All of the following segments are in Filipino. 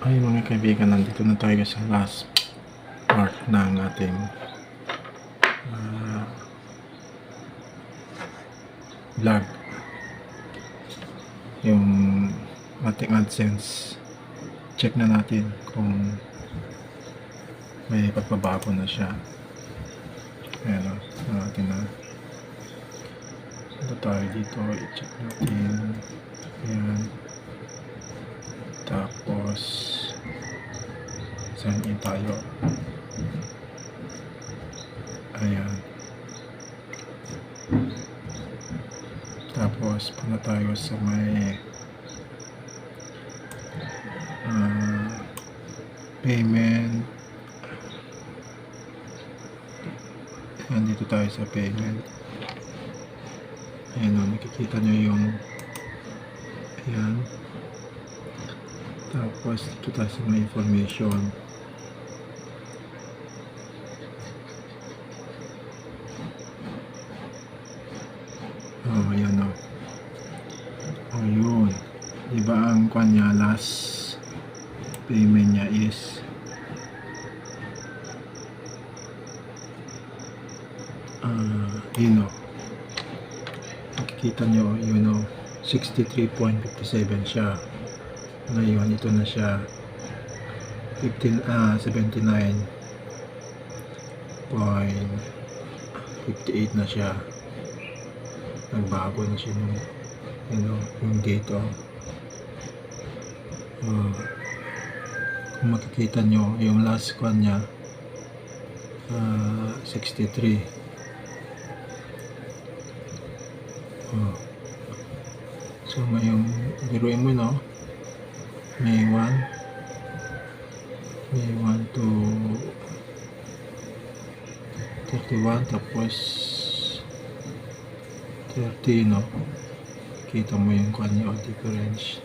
Ay mga kaibigan, nandito na tayo sa last part ng ating vlog. Yung ating AdSense. Check na natin kung may pagbabago na siya. Ayan o, natin na. Ito tayo dito, i-check natin. Ayan. Tapos sign in tayo. Ayan. Tapos punta tayo sa may payment. Ayan, dito tayo sa payment. Ayan o, nakikita nyo yung ayan. Tapos dito tayo sa may information. Ayan o. Yun. Diba ang kanya last payment niya is yun o. Makikita nyo yun o, 63.57 siya. Ngayon ito na siya 79.58 na siya. Nagbago na siya nung yung date o. Kung makikita nyo yung last one nya 63. So ngayong biruin mo no, May 1 to 31, tapos 30 no, kita mo yung kanya o difference.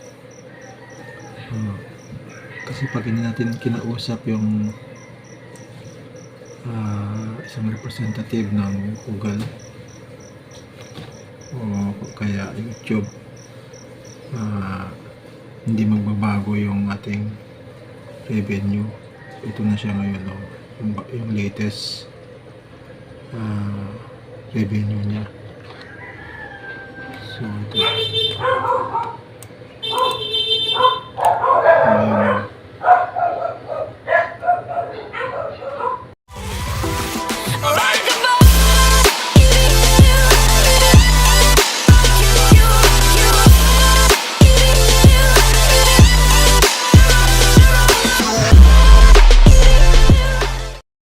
Kasi pag hindi natin kinausap yung isang representative ng Google o kaya YouTube, hindi magbabago yung ating revenue. Ito na siya ngayon no? Yung latest revenue niya. So ito